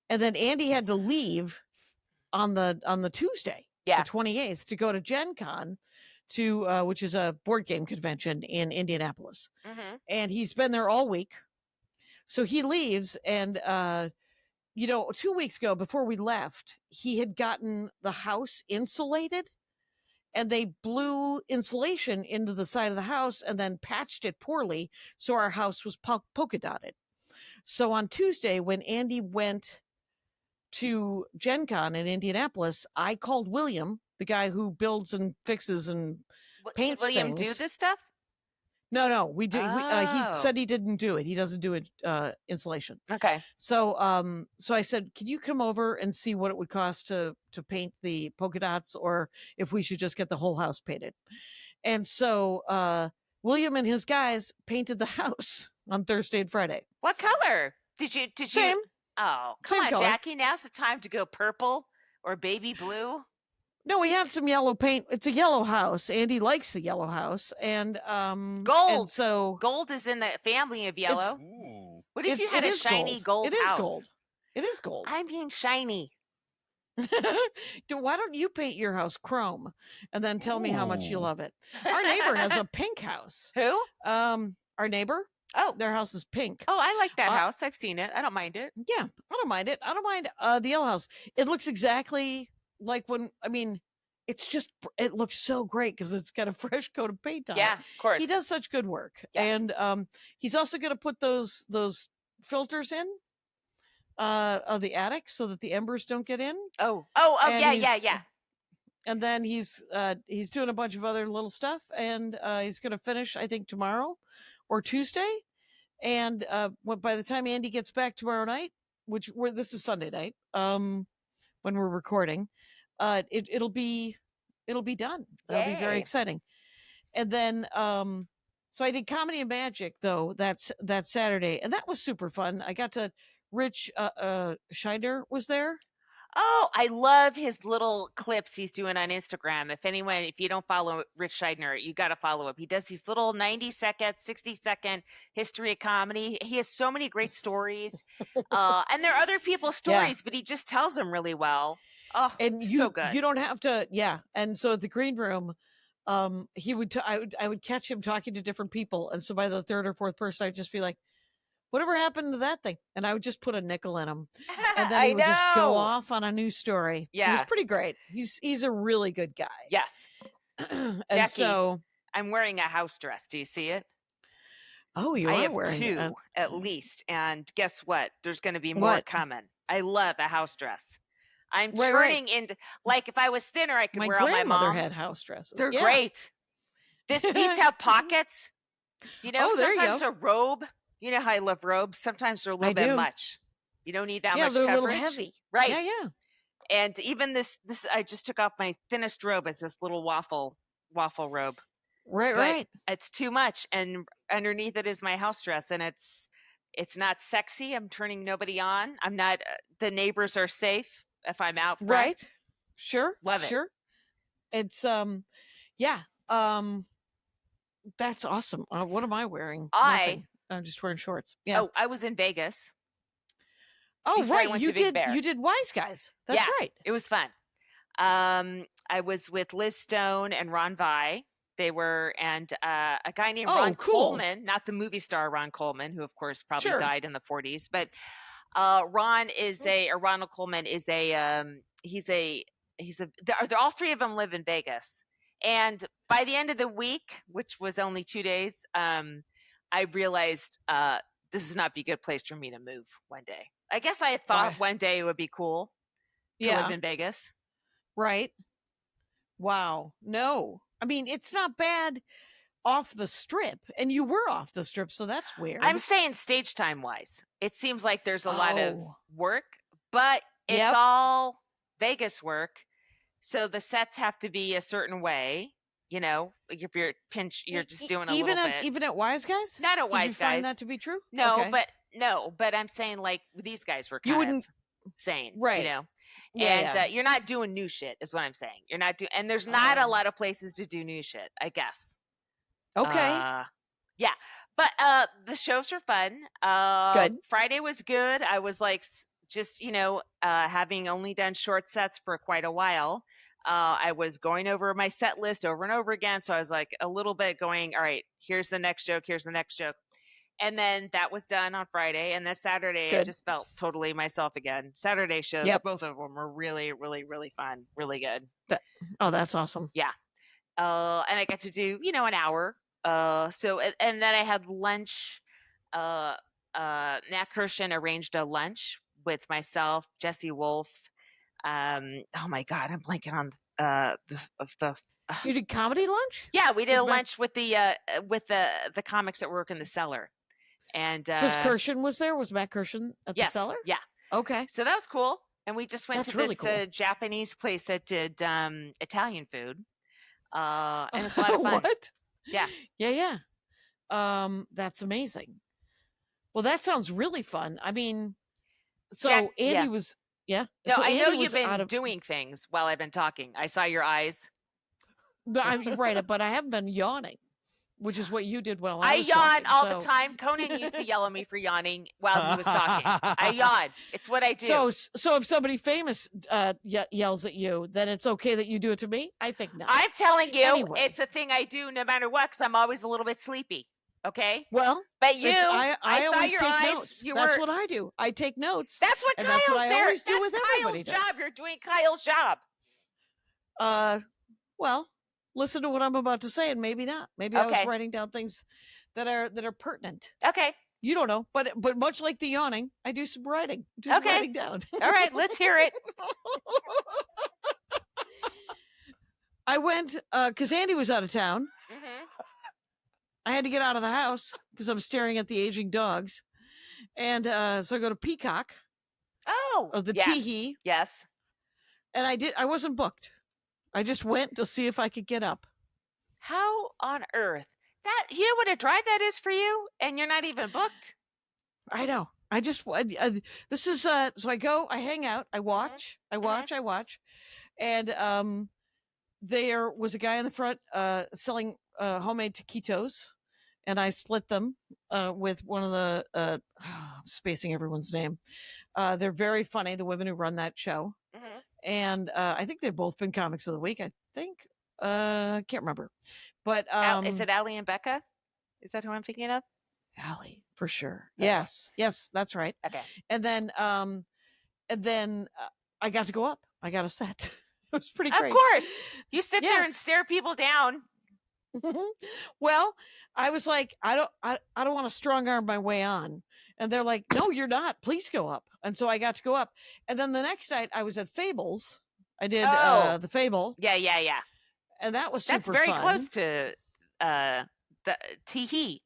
And then Andy had to leave on the Tuesday, Yeah. the 28th, to go to Gen Con, which is a board game convention in Indianapolis. Mm-hmm. And he's been there all week. So he leaves, and 2 weeks ago, before we left, he had gotten the house insulated. and they blew insulation into the side of the house and then patched it poorly, so our house was polka dotted. So on Tuesday, when Andy went to Gen Con in Indianapolis, I called William, the guy who builds and fixes and Did paints William do things. this stuff? No, we do. He Oh. said he didn't do it. He doesn't do it insulation. Okay. So so I said, can you come over and see what it would cost to paint the polka dots, or if we should just get the whole house painted? And so William and his guys painted the house on Thursday and Friday. What color? Did you Same. Oh, Same come on, color. Jackie. Now's the time to go purple or baby blue. No, we had some yellow paint. It's a yellow house. Andy likes the yellow house, and Gold. And so Gold is in the family of yellow. Ooh. What if you had a shiny gold It is house? gold. It is gold. I mean shiny. Why don't you paint your house chrome and then tell me how much you Ooh. love it? Our neighbor has a pink house. Who? Our neighbor, Oh. their house is pink. Oh, I like that Uh, house. I've seen it. I don't mind it. Yeah, I don't mind it. I don't mind the yellow house. It looks exactly like it looks so great because it's got a fresh coat of paint on Yeah, it. of course. He does such good work. Yes. And he's also going to put those filters in of the attic so that the embers don't get in. Oh, And yeah. And then he's doing a bunch of other little stuff, and he's going to finish, I think, tomorrow or Tuesday. And by the time Andy gets back tomorrow night, this is Sunday night, when we're recording, it'll be done. That'll be very Yay. exciting. And then so I did Comedy and Magic though that Saturday, and that was super fun. I got to Rich Scheider was there. Oh, I love his little clips he's doing on Instagram. If you don't follow Rich Scheidner, you got to follow him. He does these little 90-second, 60-second history of comedy. He has so many great stories. And there are other people's stories, but he just tells them really well. Oh, And so good. you don't have to, yeah. And so at the green room, he would I would catch him talking to different people, and so by the third or fourth person, I'd just be like, whatever happened to that thing? And I would just put a nickel in him, and then he would just go off on a new story. It Yeah. was pretty great. He's a really good guy. Yes. And Jackie, so, I'm wearing a house dress. Do you see it? oh, you I are have wearing two it. at least. And guess what? There's going to be more What? coming. I love a house dress. I'm Right. turning into, like, if I was thinner, I could My wear all my grandmother mom's. had house dresses. They're Yeah. great. These have pockets. You know, Oh, there you sometimes go. a robe. You know how I love robes. Sometimes they're a little I bit do. much. You don't need that Yeah, much they're coverage. a little heavy. Right. Yeah. And even this I just took off my thinnest robe as this little waffle robe. Right. But Right. it's too much, and underneath it is my house dress, and it's not sexy. I'm turning nobody on. I'm not. The neighbors are safe if I'm out front. Right. Sure. Love it. Sure. It's yeah. That's awesome. What am I wearing? Nothing. I'm just wearing shorts. Yeah. Oh, I was in Vegas. Oh, before I right. went You to Big did. Bear. You did Wise Guys. That's Yeah. right. It was fun. I was with Liz Stone and Ron Vai. They were, and a guy named Oh, Ron cool. Coleman, not the movie star Ron Coleman, who of course probably Sure. died in the 40s, but Ronald Coleman is they're all three of them live in Vegas. And by the end of the week, which was only 2 days, I realized this is not be a good place for me to move one day. I guess I thought Why? one day it would be cool to Yeah. live in Vegas. Right. Wow. No. I mean, it's not bad off the strip, and you were off the strip, so that's weird. I'm saying stage time wise, it seems like there's a lot of Oh. work, but it's Yep. all Vegas work. So the sets have to be a certain way. You know, if you're just doing a even little at bit. even at Wise Guys. Not at Did Wise you find Guys. that to be true? No, Okay. but I'm saying like these guys were You kind wouldn't- of sane, Right. You know, Yeah, and yeah. you're not doing new shit, is what I'm saying. You're not doing, and there's not a Oh. lot of places to do new shit, I guess. Okay. Yeah, but the shows are fun. Good. Friday was good. I was like, just having only done short sets for quite a while. I was going over my set list over and over again. So I was like a little bit going, all right, here's the next joke. Here's the next joke. And then that was done on Friday. And then Saturday, I Good. just felt totally myself again. Saturday shows, Yep. both of them were really, really, really fun. Really good. Oh, that's awesome. Yeah. And I got to do, an hour. And then I had lunch. Nat Kirshen arranged a lunch with myself, Jesse Wolf. Oh my God, I'm blanking on the. You did comedy lunch? Yeah, we did a With Mac- lunch with the comics that work in the cellar, and Because Kirshen was there. Was Matt Kirshen at the yes, cellar? yeah. Okay. So that was cool. And we just went That's to really this cool. Japanese place that did Italian food. And it's a lot of fun. What? Yeah. Yeah. That's amazing. Well, that sounds really fun. I mean, so Jack- Andy yeah. was, yeah. No, so I know Andy you've was been out of, doing things while I've been talking. I saw your eyes. No, I'm right, but I haven't been yawning, which is what you did while I I was yawn talking, all the so- time. Conan used to yell at me for yawning while he was talking. I yawn. It's what I do. So if somebody famous yells at you, then it's okay that you do it to me? I think not. I'm telling you, Anyway. it's a thing I do no matter what, because I'm always a little bit sleepy. Okay? Well, But you, I saw always your take eyes. notes. You That's were, what I do. I take notes. That's what and Kyle's that's what I there. always do That's with Kyle's everybody job. does. You're doing Kyle's job. Well, listen to what I'm about to say, and maybe not. Maybe I was Okay. writing down things that are pertinent. Okay. You don't know, but much like the yawning, I do some writing. Do some Okay. writing down. All right, let's hear it. I went because Andy was out of town. Mhm. I had to get out of the house because I'm staring at the aging dogs, and so I go to Peacock Oh, or the yeah. Teehee, Yes. and I wasn't booked. I just went to see if I could get up. How on earth? You know what a drive that is for you, and you're not even booked. I know. I just this is so I go, I hang out, I watch, I watch, and there was a guy in the front selling homemade taquitos, and I split them with one of the I'm spacing everyone's name. They're very funny, the women who run that show, Mhm. and I think they've both been comics of the week. I think I can't remember, but Is it Allie and Becca? Is that who I'm thinking of? Allie for sure. Okay. Yes, that's right. Okay. And then I got to go up. I got a set. It was pretty Of great. course. You sit there and Yes. stare people down. Well, I was like, I don't want to strong arm my way on. And they're like, no, you're not. Please go up. And so I got to go up. And then the next night I was at Fables. I did Oh. the Fable. Yeah. And that was That's super very fun. close to the Teehee.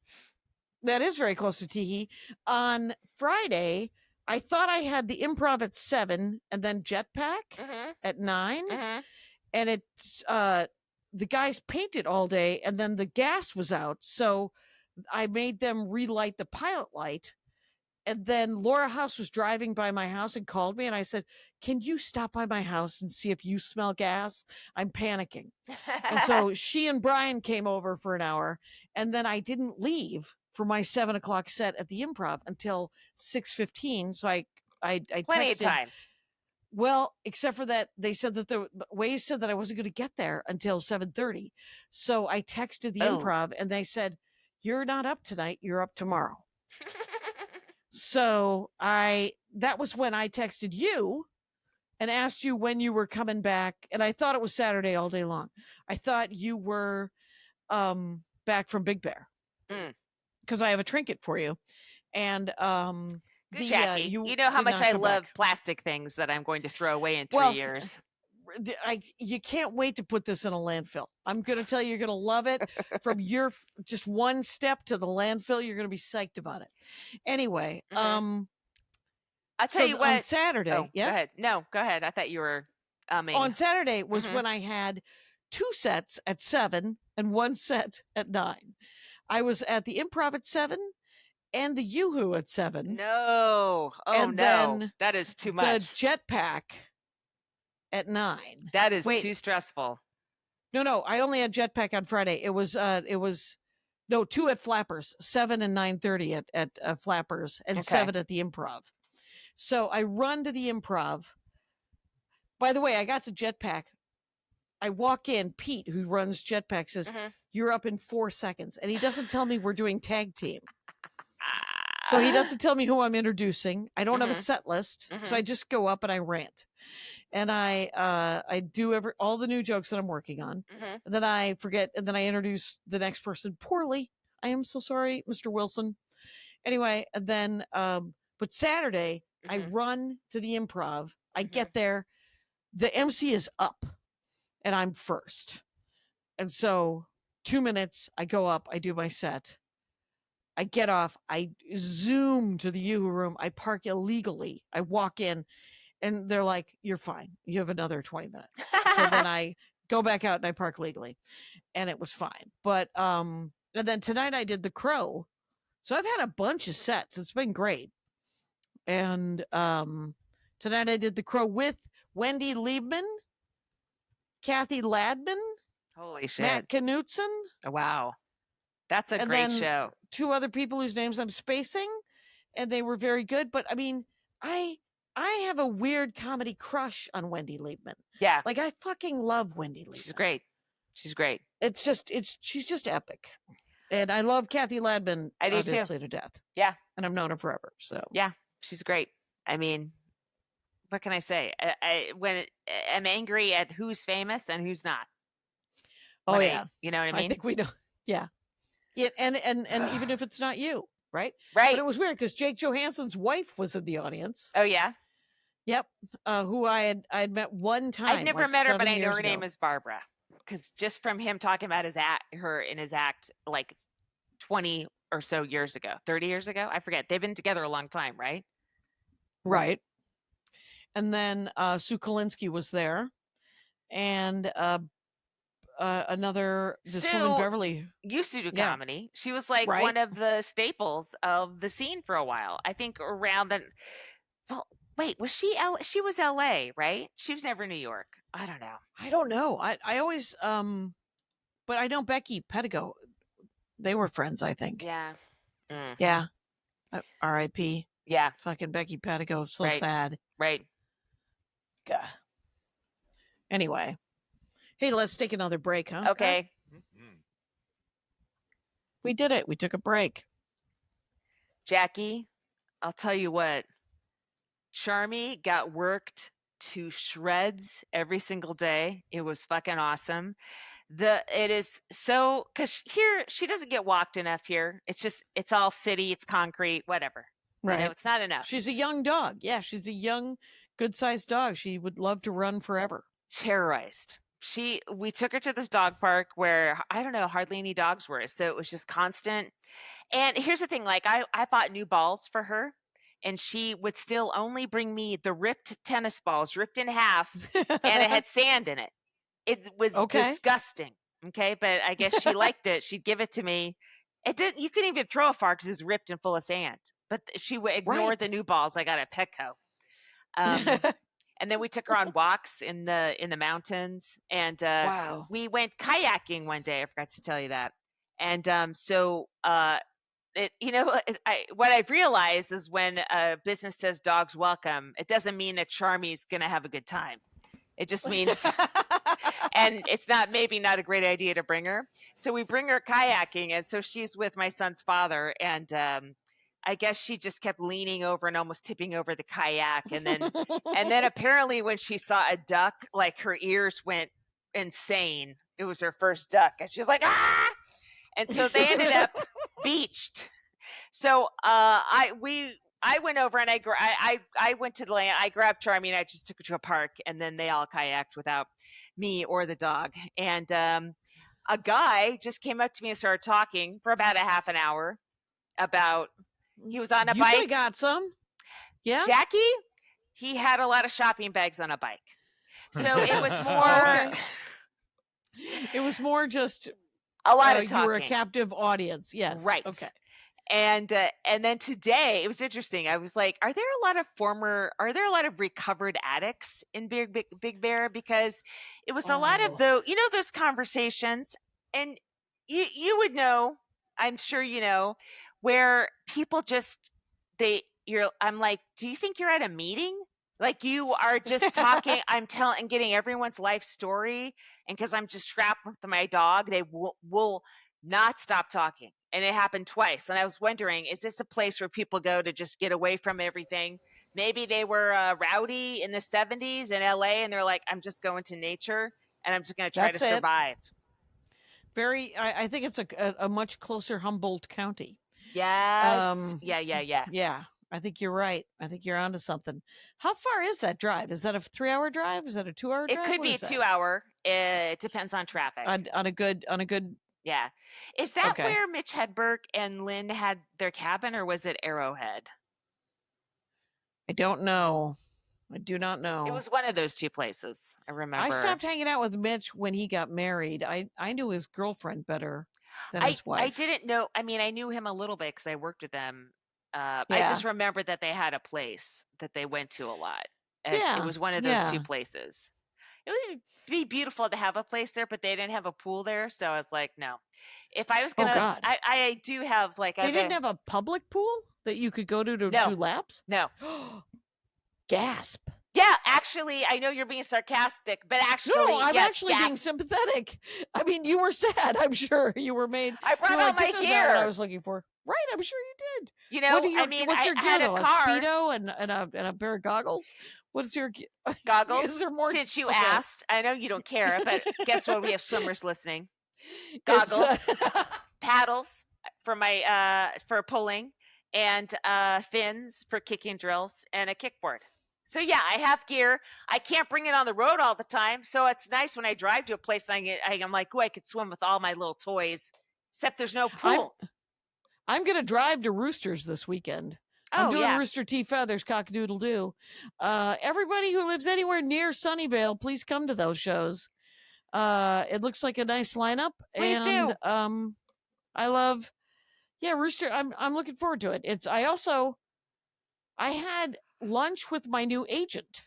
That is very close to Teehee. On Friday, I thought I had the Improv at 7 and then Jetpack Mm-hmm. at 9. Mm-hmm. And it's the guys painted all day and then the gas was out, so I made them relight the pilot light. And then Laura House was driving by my house and called me, and I said, can you stop by my house and see if you smell gas? I'm panicking. And so she and Brian came over for an hour, and then I didn't leave for my 7 o'clock set at the Improv until 6:15. So I Plenty of texted, time. well, except for that, they said that Waze said that I wasn't going to get there until 7:30. So I texted the Oh. Improv, and they said, you're not up tonight. You're up tomorrow. So that was when I texted you and asked you when you were coming back. And I thought it was Saturday all day long. I thought you were back from Big Bear Mm. because I have a trinket for you. And Good, Jackie. You know how did much not I come love back. plastic things that I'm going to throw away in 3 Well, years. You can't wait to put this in a landfill. I'm going to tell you, you're going to love it. From your just one step to the landfill, you're going to be psyched about it. Anyway, Mhm. I'll so tell you what. on Saturday, Oh, yeah, Go ahead. No, go ahead. I thought you were. on Saturday was Mhm. when I had 2 sets at 7 and 1 set at 9. I was at the Improv at 7 and the Yoo-Hoo at 7. No. Oh And no. then That is too The much. Jetpack at 9. That is Wait. too stressful. No, I only had Jetpack on Friday. It was 2 at Flappers, 7 and 9:30 at Flappers, and Okay. 7 at the Improv. So I run to the Improv. By the way, I got to Jetpack. I walk in, Pete, who runs Jetpack, says, Mhm. you're up in 4 seconds. And he doesn't tell me we're doing tag team. So he doesn't tell me who I'm introducing. I don't have a Mhm. set list, so Mhm. I just go up and I rant, and I do all the new jokes that I'm working on, Mhm. and then I forget, and then I introduce the next person poorly. I am so sorry, Mr. Wilson. Anyway, and then but Saturday I Mhm. run to the Improv. I Mhm. get there, the MC is up, and I'm first, and so 2 minutes. I go up, I do my set. I get off, I zoom to the Yoo-hoo room, I park illegally. I walk in and they're like, "You're fine. You have another 20 minutes." So then I go back out and I park legally and it was fine. But and then tonight I did The Crow. So I've had a bunch of sets. It's been great. And tonight I did The Crow with Wendy Liebman, Kathy Ladman, Holy shit. Matt Knutson, Wow. That's a and great then show. 2 other people whose names I'm spacing, and they were very good. But I mean, I have a weird comedy crush on Wendy Liebman. Yeah. Like I fucking love Wendy Liebman. She's great. She's great. She's just epic. And I love Kathy Ladman I do too. obviously to death. Yeah. And I've known her forever. So Yeah. She's great. I mean, what can I say? I'm angry at who's famous and who's not. Oh When yeah. you know what I mean? I think we know. Yeah. And even if it's not you, right? Right. But it was weird because Jake Johansson's wife was in the audience. Oh yeah. Yep. Who I had met one time. I've never like met her, but 7 I know years her name ago. is Barbara. Because just from him talking about her in his act like 20 or so years ago, 30 years ago, I forget. They've been together a long time, right? Right. And then Sue Kolinsky was there, and this woman Sue Beverly. used to do Yeah. comedy. She was like Right. one of the staples of the scene for a while. I think around the. Well, wait, was she She was L.A., right? She was never New York. I don't know. I don't know. I always but I know Becky Pedigo. They were friends, I think. Yeah. Mm. Yeah. R.I.P. Yeah. Fucking Becky Pedigo. So Right. sad. Right. Gah. Anyway. Hey, let's take another break, huh? Okay. We did it. We took a break. Jackie, I'll tell you what. Charmy got worked to shreds every single day. It was fucking awesome. It is so because here she doesn't get walked enough here. It's all city, it's concrete, whatever. Right. You know, it's not enough. She's a young dog. Yeah, she's a young, good-sized dog. She would love to run forever. Terrorized. We took her to this dog park where I don't know, hardly any dogs were. So it was just constant. And here's the thing, like I bought new balls for her. And she would still only bring me the ripped tennis balls, ripped in half, and it had sand in it. It was disgusting. Okay, but I guess she liked it. She'd give it to me. It didn't. You couldn't even throw a fart because it's ripped and full of sand. But she would ignore the new balls I got at Petco. And then we took her on walks in the mountains, and wow, we went kayaking one day. I forgot to tell you that. And what I've realized is when a business says dogs welcome, it doesn't mean that Charmy's going to have a good time. It just means, and it's maybe not a great idea to bring her. So we bring her kayaking. And so she's with my son's father. And I guess she just kept leaning over and almost tipping over the kayak. And then apparently when she saw a duck, like her ears went insane. It was her first duck. And she's like, ah! And so they ended up beached. So I went over and I went to the land. I grabbed Charmy and I just took her to a park, and then they all kayaked without me or the dog. And a guy just came up to me and started talking for about a half an hour about he was on a bike. You got some, yeah, Jackie. He had a lot of shopping bags on a bike, so it was more. It was more just. A lot of talking. You were a captive audience, yes. Right. Okay. And then today it was interesting. I was like, are there a lot of recovered addicts in Big Bear? Because it was a lot of those conversations, and you would know, I'm sure you know, where people just I'm like, do you think you're at a meeting? Like you are just talking, I'm getting everyone's life story. And because I'm just strapped with my dog, they will not stop talking. and it happened twice. And I was wondering, is this a place where people go to just get away from everything? Maybe they were rowdy in the 70s in LA, and they're like, I'm just going to nature, and I'm just going to try to That's it. survive. I think it's a much closer Humboldt County. Yes. Yeah. Yeah, I think you're right. I think you're onto something. How far is that drive? Is that a 3-hour drive? Is that a 2-hour drive? It could What be a is that? 2-hour. It depends on traffic. on a good. Yeah. Is that Okay. where Mitch Hedberg and Lynn had their cabin, or was it Arrowhead? I don't know. I do not know. It was one of those two places. I remember. I stopped hanging out with Mitch when he got married. I knew his girlfriend better than his wife. I didn't know. I mean, I knew him a little bit because I worked with them. I Yeah. just remembered that they had a place that they went to a lot. And Yeah, it was one of those two yeah. places. It would be beautiful to have a place there, but they didn't have a pool there. So I was like, no. If I was Oh, gonna, God. I do have like They didn't have a public pool that you could go to No. do laps? no. Gasp. Yeah, actually, I know you're being sarcastic, but actually, No, I'm yes, actually being sympathetic. I mean, you were sad. I'm sure you were made. I You brought were all like, my this is not what I gear. was looking for. Right, I'm sure you did. You know, What do you, I mean, what's I your gear had though? a A car, speedo and a pair of goggles. What's your goggles. Is there more? Since you Okay. asked, I know you don't care, but guess what? We have swimmers listening. It's, Goggles, paddles for my for pulling, and fins for kicking drills, and a kickboard. So yeah, I have gear. I can't bring it on the road all the time, so it's nice when I drive to a place that I'm like, oh, I could swim with all my little toys, except there's no pool. I'm gonna drive to Roosters this weekend. I'm Oh doing yeah, Rooster T Feathers, Cock-a-doodle-doo. Everybody who lives anywhere near Sunnyvale, please come to those shows. It looks like a nice lineup, Please and do. I love, yeah, Rooster. I'm looking forward to it. I had lunch with my new agent.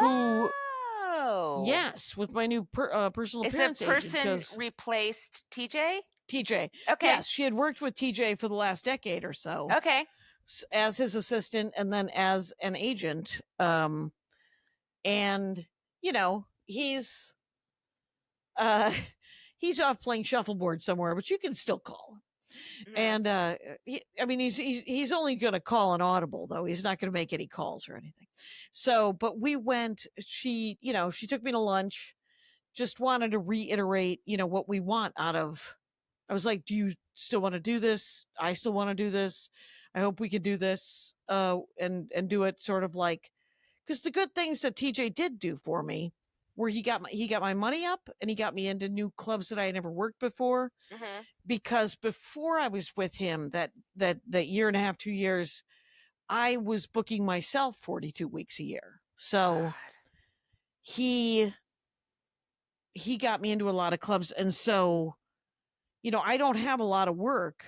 Who? Oh, Yes, with my new personal Is the appearance agent. person 'Cause replaced TJ? TJ. Okay. Yes, she had worked with TJ for the last decade or so. Okay. As his assistant and then as an agent. And you know, he's off playing shuffleboard somewhere, but you can still call him. Mhm. And I mean, he's only going to call an audible, though. He's not going to make any calls or anything. So, but we went. She took me to lunch. Just wanted to reiterate, what we want out of. I was like, "Do you still want to do this? I still want to do this. I hope we can do this, and do it sort of like, because the good things that TJ did do for me, where he got my money up and he got me into new clubs that I had never worked before. Mhm. Because before I was with him, that year and a half, 2 years, I was booking myself 42 weeks a year. So God. he got me into a lot of clubs, and so I don't have a lot of work.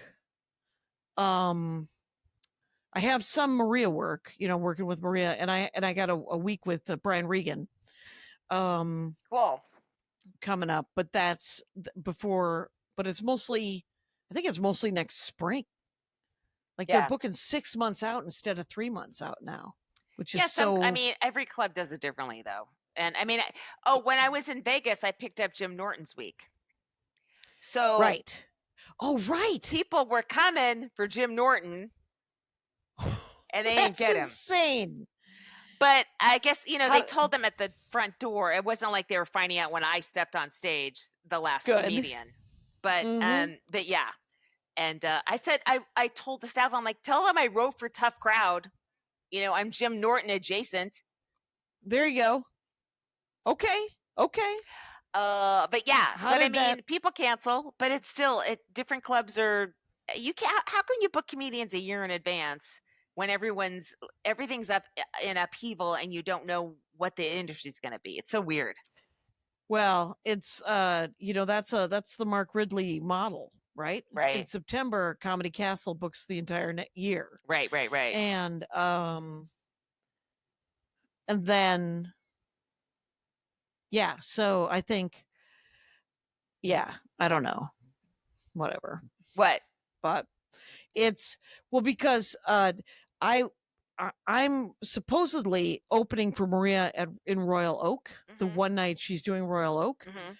I have some Maria work, working with Maria, and I got a week with Brian Regan Cool. coming up, but that's before. But it's mostly, I think it's mostly next spring. Like Yeah. they're booking 6 months out instead of 3 months out now, which is Yeah, so. I mean, every club does it differently, though. And I mean, when I was in Vegas, I picked up Jim Norton's week. So right. Oh, right. people were coming for Jim Norton, and they didn't That's get him. insane. But I guess they How- told them at the front door. It wasn't like they were finding out when I stepped on stage, the last Good. comedian. But Mhm. but yeah. And I said, I told the staff, I'm like, tell them I wrote for Tough Crowd. I'm Jim Norton adjacent. There you go. Okay. But yeah, How but I did that- mean, people cancel, but it's still different clubs are. You can't. How can you book comedians a year in advance when everything's up in upheaval and you don't know what the industry's going to be? It's so weird. Well, it's that's the Mark Ridley model, right? Right. In September, Comedy Castle books the entire year. Right. And then yeah, so I think, yeah, I don't know, whatever, What? but it's, well, because I'm supposedly opening for Maria in Royal Oak the Mhm. one night she's doing Royal Oak, Hmm.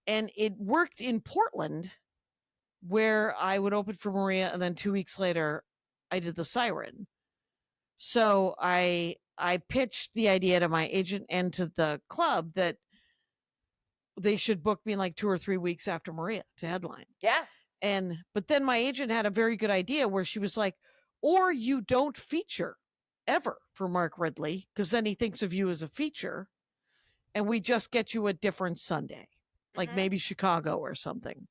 and it worked in Portland where I would open for Maria, and then 2 weeks later, I did the Siren. So I pitched the idea to my agent and to the club that they should book me like 2 or 3 weeks after Maria to headline. Yeah. But then my agent had a very good idea where she was like, or you don't feature ever for Mark Ridley, because then he thinks of you as a feature, and we just get you a different Sunday, like maybe Chicago or something.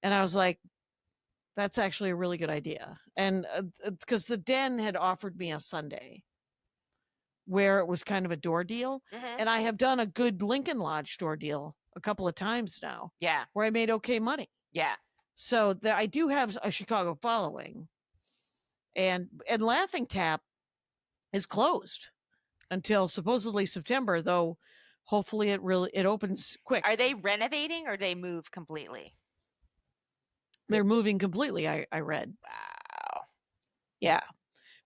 And I was like, that's actually a really good idea. And because the Den had offered me a Sunday where it was kind of a door deal. And I have done a good Lincoln Lodge door deal a couple of times now. Yeah. Where I made okay money. Yeah. So I do have a Chicago following. And Laughing Tap is closed until supposedly September, though hopefully it opens quick. Are they renovating or they move completely? They're moving completely, I read. Wow. Yeah.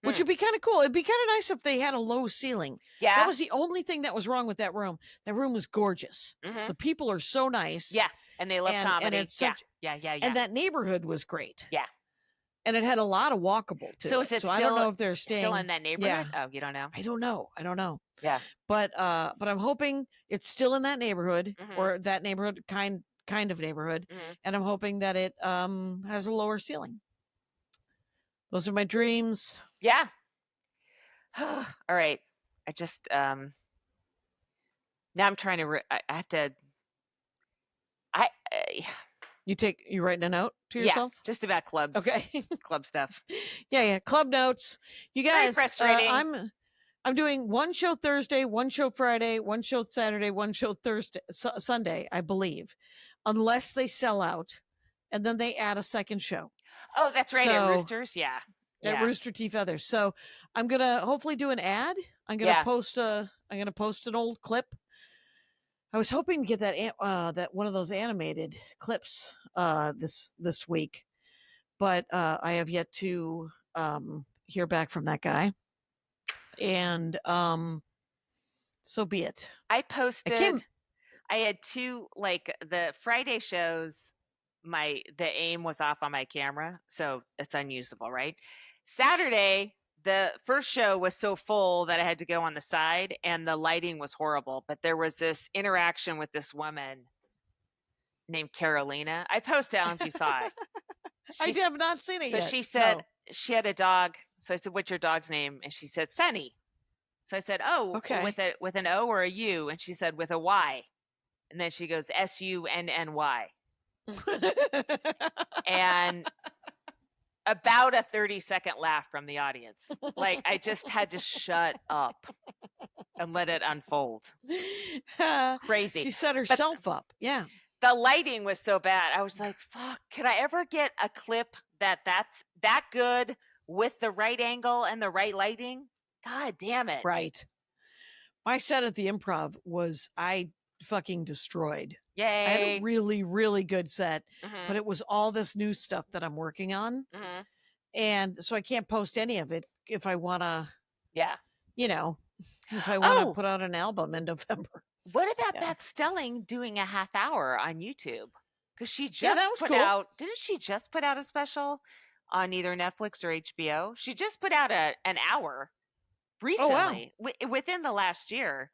Which would be kind of cool. It'd be kind of nice if they had a low ceiling. Yeah. That was the only thing that was wrong with that room. That room was gorgeous. The people are so nice. Yeah. And they love comedy. And it's such, yeah. And that neighborhood was great. Yeah. And it had a lot of walkable to So it. is it So I don't know if they're staying still in that neighborhood? Yeah. Oh, you don't know? I don't know. Yeah. But I'm hoping it's still in that neighborhood or that neighborhood kind of neighborhood. And I'm hoping that it has a lower ceiling. Those are my dreams. Yeah. All right. I just now I'm trying to I have to You writing a note to yourself? Yeah, just about clubs. Okay. Club stuff. Yeah. Club notes. You guys, Very frustrating. I'm doing one show Thursday, one show Friday, one show Saturday, one show Sunday, I believe, unless they sell out, and then they add a second show. Oh, that's right. At So- Roosters, yeah. At Rooster Teeth Feathers. So I'm gonna hopefully do an ad. I'm gonna post an old clip. I was hoping to get that one of those animated clips this week, but I have yet to hear back from that guy. And so be it. I posted. I had two, like the Friday shows. The aim was off on my camera, so it's unusable, right? Saturday, the first show was so full that I had to go on the side, and the lighting was horrible. But there was this interaction with this woman named Carolina. I posted. I don't know if you saw it. I have not seen it So yet. she said she had a dog. So I said, "What's your dog's name?" And she said, "Sunny." So I said, "Oh, Okay. with an O or a U?" And she said, "With a Y." And then she goes, "SUNNY." And about a 30-second laugh from the audience. Like I just had to shut up and let it unfold. Crazy. She set herself up. Yeah. The lighting was so bad. I was like, fuck, could I ever get a clip that's that good with the right angle and the right lighting? God damn it. Right. My set at the Improv was I fucking destroyed. Yay. I had a really, really good set, but it was all this new stuff that I'm working on. And so I can't post any of it if I want to, if I want to put out an album in November. What about Beth Stelling doing a half hour on YouTube? Because she just that was put cool. out, didn't she just put out a special on either Netflix or HBO? She just put out an hour recently, within the last year.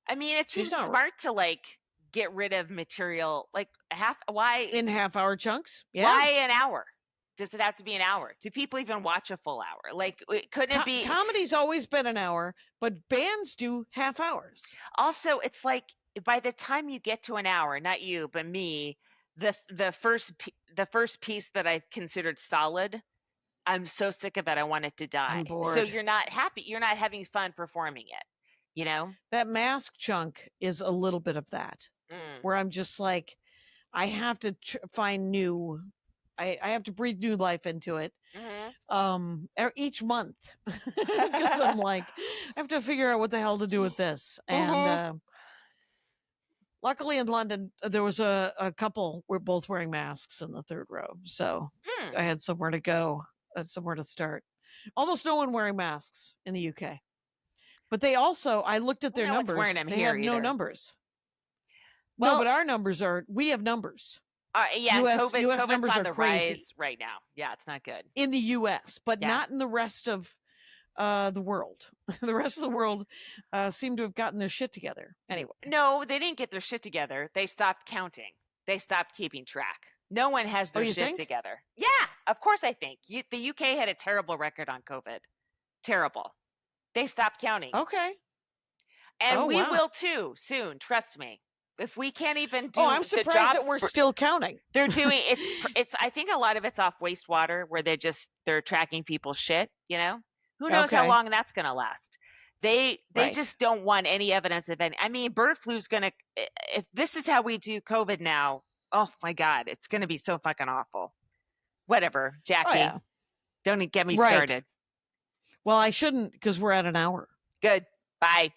I mean, it seems smart to like get rid of material like why in half-hour chunks. Yeah. Why an hour? Does it have to be an hour? Do people even watch a full hour? Like, couldn't it be? Comedy's always been an hour, but bands do half hours. Also, it's like by the time you get to an hour, not you, but me, the first piece that I considered solid, I'm so sick of it. I want it to die. I'm bored. So you're not happy. You're not having fun performing it. You know, that mask chunk is a little bit of that, where I'm just like, I have to find new. I have to breathe new life into it each month because I'm like, I have to figure out what the hell to do with this. And luckily in London, there was a couple were both wearing masks in the third row. So I had somewhere to go, somewhere to start. Almost no one wearing masks in the UK. But they also, I looked at their numbers. Wearing them they here have no either. numbers. Well, no, but our numbers we have numbers. Yeah, US COVID's numbers on are the crazy. rise right now. Yeah, it's not good. In the US, but Yeah. not in the rest of the world. The rest of the world seem to have gotten their shit together. Anyway. No, they didn't get their shit together. They stopped counting. They stopped keeping track. No one has their you shit think? together. Yeah, of course I think. The UK had a terrible record on COVID. Terrible. They stopped counting. Okay. And we wow. will too soon, trust me. If we can't even do I'm the surprised that jobs we're still counting. they're doing, it's I think a lot of it's off wastewater where they're tracking people's shit, you know? Who knows how Okay. long that's going to last? They Right. just don't want any evidence of any. I mean, bird flu's going to, if this is how we do COVID now, oh my God, it's going to be so fucking awful. Whatever, Jackie. yeah. Don't get me Right. started. Well, I shouldn't because we're at an hour. Good. Bye.